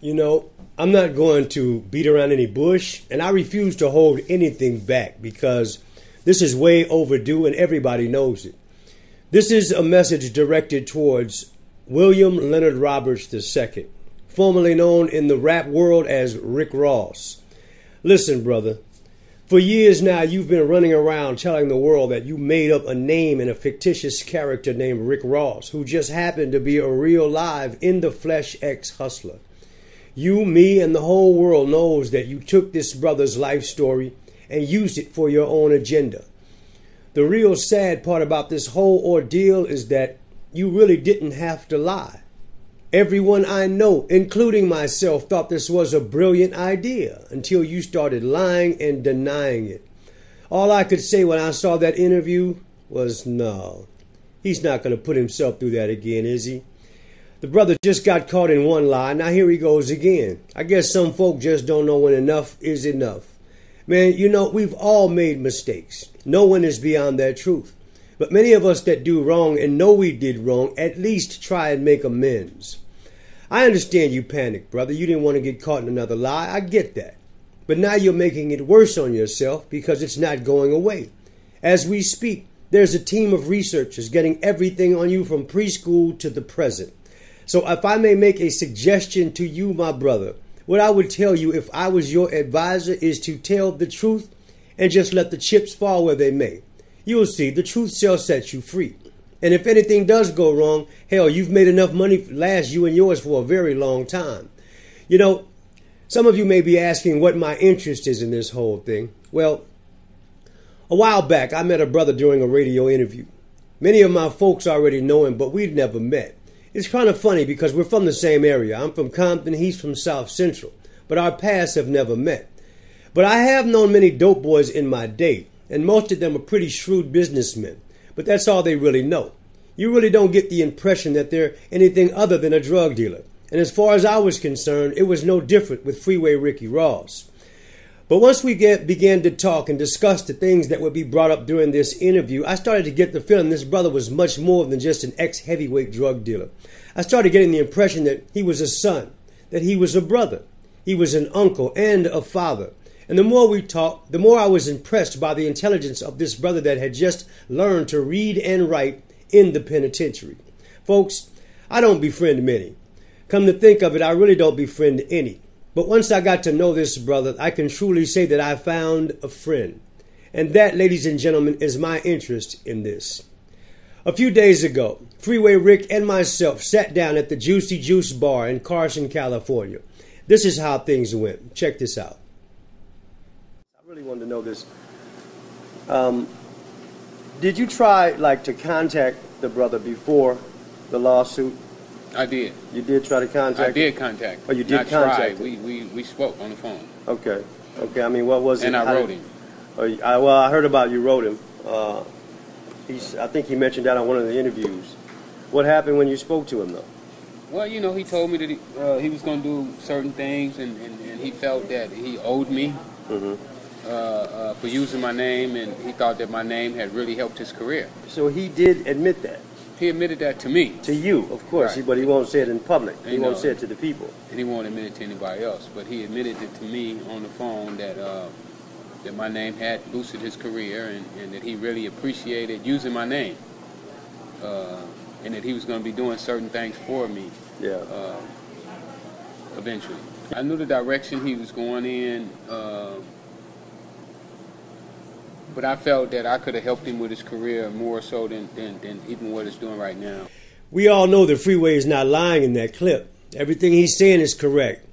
You know, I'm not going to beat around any bush, and I refuse to hold anything back because this is way overdue and everybody knows it. This is a message directed towards William Leonard Roberts II, formerly known in the rap world as Rick Ross. Listen, brother, for years now you've been running around telling the world that you made up a name and a fictitious character named Rick Ross, who just happened to be a real live in the flesh ex-hustler. You, me, and the whole world knows that you took this brother's life story and used it for your own agenda. The real sad part about this whole ordeal is that you really didn't have to lie. Everyone I know, including myself, thought this was a brilliant idea until you started lying and denying it. All I could say when I saw that interview was, no, he's not going to put himself through that again, is he? The brother just got caught in one lie. Now here he goes again. I guess some folk just don't know when enough is enough. Man, you know, we've all made mistakes. No one is beyond that truth. But many of us that do wrong and know we did wrong at least try and make amends. I understand you panicked, brother. You didn't want to get caught in another lie. I get that. But now you're making it worse on yourself because it's not going away. As we speak, there's a team of researchers getting everything on you from preschool to the present. So if I may make a suggestion to you, my brother, what I would tell you if I was your advisor is to tell the truth and just let the chips fall where they may. You'll see, the truth shall set you free. And if anything does go wrong, hell, you've made enough money to last you and yours for a very long time. You know, some of you may be asking what my interest is in this whole thing. Well, a while back, I met a brother during a radio interview. Many of my folks already know him, but we'd never met. It's kind of funny because we're from the same area. I'm from Compton, he's from South Central, but our paths have never met. But I have known many dope boys in my day, and most of them are pretty shrewd businessmen. But that's all they really know. You really don't get the impression that they're anything other than a drug dealer. And as far as I was concerned, it was no different with Freeway Rick Ross. But once we began to talk and discuss the things that would be brought up during this interview, I started to get the feeling this brother was much more than just an ex-heavyweight drug dealer. I started getting the impression that he was a son, that he was a brother, he was an uncle and a father. And the more we talked, the more I was impressed by the intelligence of this brother that had just learned to read and write in the penitentiary. Folks, I don't befriend many. Come to think of it, I really don't befriend any. But once I got to know this brother, I can truly say that I found a friend. And that, ladies and gentlemen, is my interest in this. A few days ago, Freeway Rick and myself sat down at the Juicy Juice Bar in Carson, California. This is how things went. Check this out. I really wanted to know this. Did you try, to contact the brother before the lawsuit? I did. You did try to contact him? I did contact him. Oh, you did contact him? We spoke on the phone. Okay. Okay, I mean, what was it? And I wrote him. I heard about you wrote him. I think he mentioned that on one of the interviews. What happened when you spoke to him, though? Well, you know, he told me that he was going to do certain things, and he felt that he owed me for using my name, and he thought that my name had really helped his career. So he did admit that? He admitted that to me. To you, of course, right. But he won't say it in public. He won't say it to the people. And he won't admit it to anybody else. But he admitted it to me on the phone that that my name had boosted his career, and that he really appreciated using my name. And that he was going to be doing certain things for me. Yeah. Eventually. I knew the direction he was going in, but I felt that I could have helped him with his career more so than even what he's doing right now. We all know that Freeway is not lying in that clip. Everything he's saying is correct.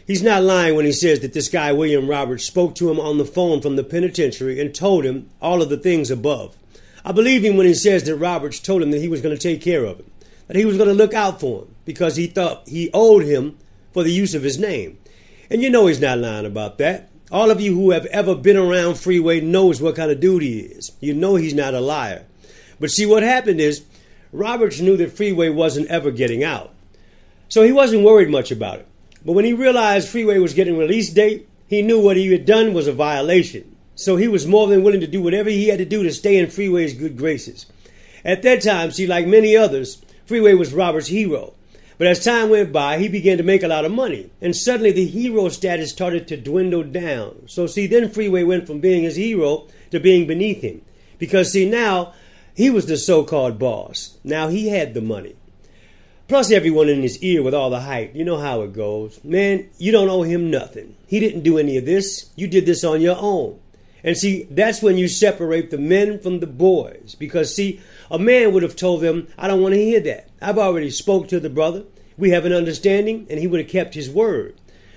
He's not lying when he says that this guy, William Roberts, spoke to him on the phone from the penitentiary and told him all of the things above. I believe him when he says that Roberts told him that he was going to take care of him, that he was going to look out for him because he thought he owed him for the use of his name. And you know he's not lying about that. All of you who have ever been around Freeway knows what kind of dude he is. You know he's not a liar. But see, what happened is Roberts knew that Freeway wasn't ever getting out. So he wasn't worried much about it. But when he realized Freeway was getting release date, he knew what he had done was a violation. So he was more than willing to do whatever he had to do to stay in Freeway's good graces. At that time, see, like many others, Freeway was Roberts' hero. But as time went by, he began to make a lot of money. And suddenly the hero status started to dwindle down. So see, then Freeway went from being his hero to being beneath him. Because see, now he was the so-called boss. Now he had the money. Plus everyone in his ear with all the hype. You know how it goes. Man, you don't owe him nothing. He didn't do any of this. You did this on your own. And see, that's when you separate the men from the boys. Because see, a man would have told them, I don't want to hear that. I've already spoke to the brother. We have an understanding, and he would have kept his word.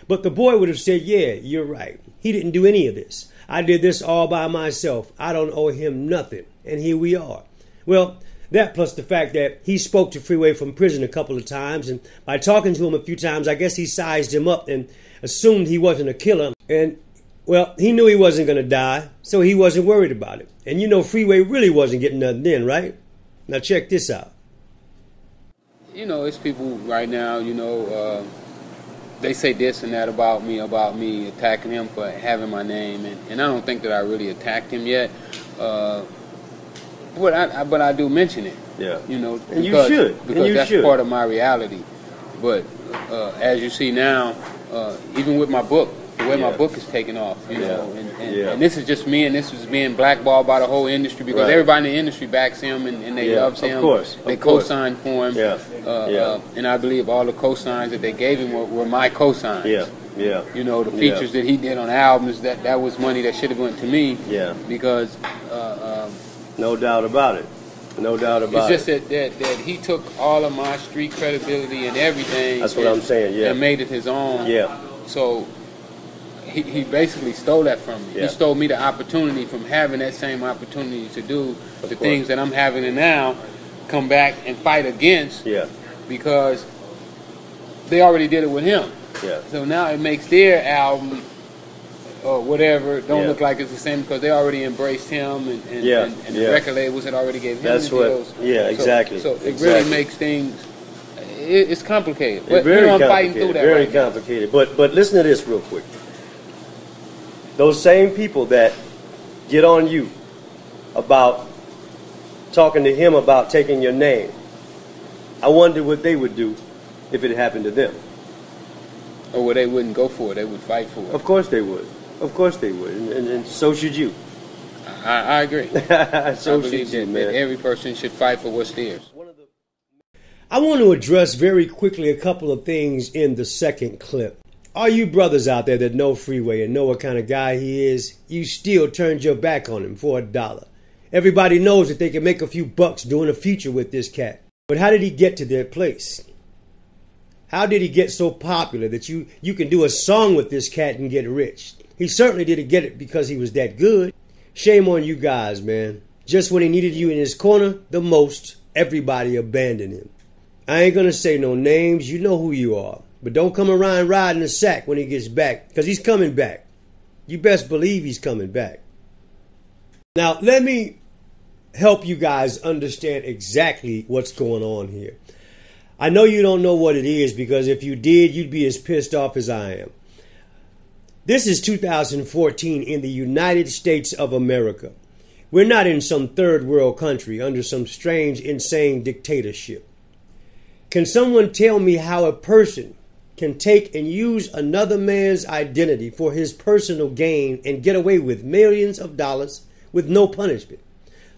But the boy would have said, yeah, you're right. He didn't do any of this. I did this all by myself. I don't owe him nothing. And here we are. Well, that plus the fact that he spoke to Freeway from prison a couple of times. And by talking to him a few times, I guess he sized him up and assumed he wasn't a killer. And well, he knew he wasn't going to die, so he wasn't worried about it. And you know, Freeway really wasn't getting nothing then, right? Now check this out. You know, it's people right now, you know, they say this and that about me, attacking him for having my name. And I don't think that I really attacked him yet. But I do mention it. Yeah. You know, and you should. Because that's part of my reality. But as you see now, even with my book, the way my book is taking off, you know, and this is just me, and this is being blackballed by the whole industry because everybody in the industry backs him and they loves him. Of course. They co-signed for him. And I believe all the co-signs that they gave him were my co-signs. You know, the features that he did on albums, that was money that should have went to me. Because no doubt about it. No doubt about it. It's just that he took all of my street credibility and everything. That's what I'm saying, and made it his own. So he basically stole that from me. He stole me the opportunity from having that same opportunity to do the things that I'm having to now come back and fight against because they already did it with him. So now it makes their album or whatever don't look like it's the same because they already embraced him and the record labels had already gave him the deals. Exactly. So it really makes things, it's complicated. But very I'm fighting through that very complicated. But listen to this real quick. Those same people that get on you about talking to him about taking your name, I wonder what they would do if it happened to them. Or well, they wouldn't go for it. They would fight for it. Of course they would. Of course they would. And so should you. I agree. So I believe that every person should fight for what's theirs. I want to address very quickly a couple of things in the second clip. All you brothers out there that know Freeway and know what kind of guy he is, you still turned your back on him for $1. Everybody knows that they can make a few bucks doing a feature with this cat. But how did he get to their place? How did he get so popular that you can do a song with this cat and get rich? He certainly didn't get it because he was that good. Shame on you guys, man. Just when he needed you in his corner the most, everybody abandoned him. I ain't gonna say no names, you know who you are. But don't come around riding the sack when he gets back, because he's coming back. You best believe he's coming back. Now, let me help you guys understand exactly what's going on here. I know you don't know what it is, because if you did, you'd be as pissed off as I am. This is 2014 in the United States of America. We're not in some third world country under some strange, insane dictatorship. Can someone tell me how a person can take and use another man's identity for his personal gain and get away with millions of dollars with no punishment?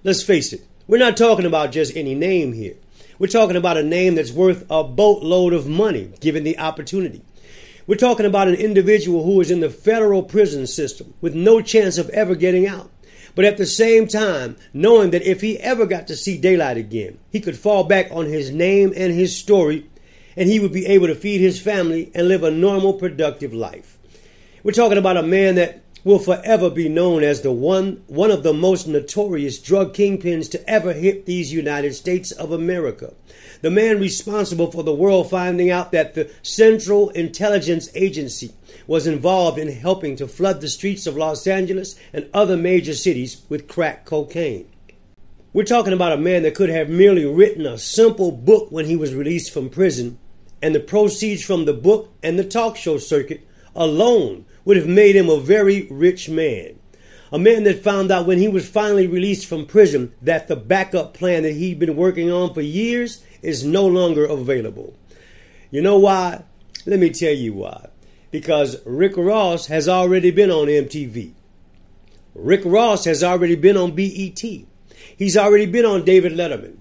Let's face it, we're not talking about just any name here. We're talking about a name that's worth a boatload of money given the opportunity. We're talking about an individual who is in the federal prison system with no chance of ever getting out. But at the same time, knowing that if he ever got to see daylight again, he could fall back on his name and his story, and he would be able to feed his family and live a normal, productive life. We're talking about a man that will forever be known as the one of the most notorious drug kingpins to ever hit these United States of America. The man responsible for the world finding out that the Central Intelligence Agency was involved in helping to flood the streets of Los Angeles and other major cities with crack cocaine. We're talking about a man that could have merely written a simple book when he was released from prison, and the proceeds from the book and the talk show circuit alone would have made him a very rich man. A man that found out when he was finally released from prison that the backup plan that he'd been working on for years is no longer available. You know why? Let me tell you why. Because Rick Ross has already been on MTV. Rick Ross has already been on BET. He's already been on David Letterman,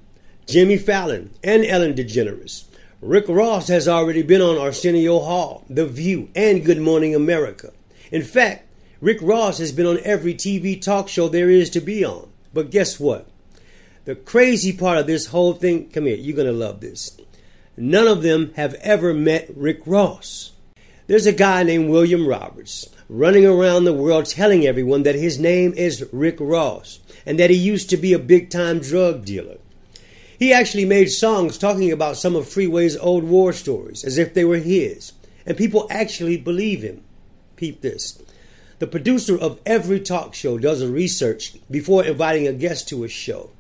Jimmy Fallon, and Ellen DeGeneres. Rick Ross has already been on Arsenio Hall, The View, and Good Morning America. In fact, Rick Ross has been on every TV talk show there is to be on. But guess what? The crazy part of this whole thing, come here, you're going to love this. None of them have ever met Rick Ross. There's a guy named William Roberts running around the world telling everyone that his name is Rick Ross and that he used to be a big-time drug dealer. He actually made songs talking about some of Freeway's old war stories as if they were his, and people actually believe him. Peep this. The producer of every talk show does a research before inviting a guest to a show.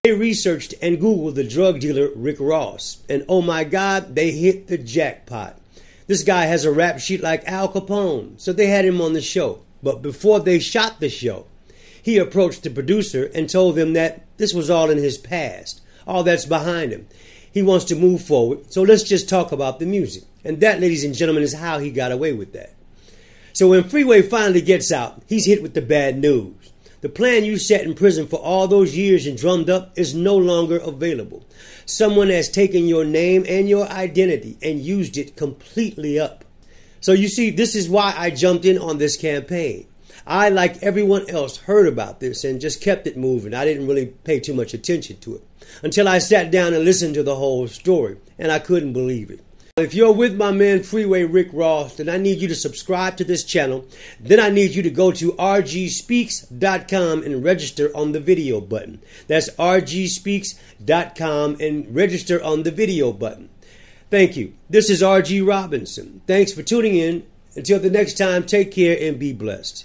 They researched and Googled the drug dealer Rick Ross, and oh my God, they hit the jackpot. This guy has a rap sheet like Al Capone, so they had him on the show. But before they shot the show, he approached the producer and told them that this was all in his past, all that's behind him. He wants to move forward, so let's just talk about the music. And that, ladies and gentlemen, is how he got away with that. So when Freeway finally gets out, he's hit with the bad news. The plan you set in prison for all those years and drummed up is no longer available. Someone has taken your name and your identity and used it completely up. So you see, this is why I jumped in on this campaign. I, like everyone else, heard about this and just kept it moving. I didn't really pay too much attention to it until I sat down and listened to the whole story, and I couldn't believe it. If you're with my man Freeway Rick Ross, then I need you to subscribe to this channel. Then I need you to go to rgspeaks.com and register on the video button. That's rgspeaks.com and register on the video button. Thank you. This is RG Robinson. Thanks for tuning in. Until the next time, take care and be blessed.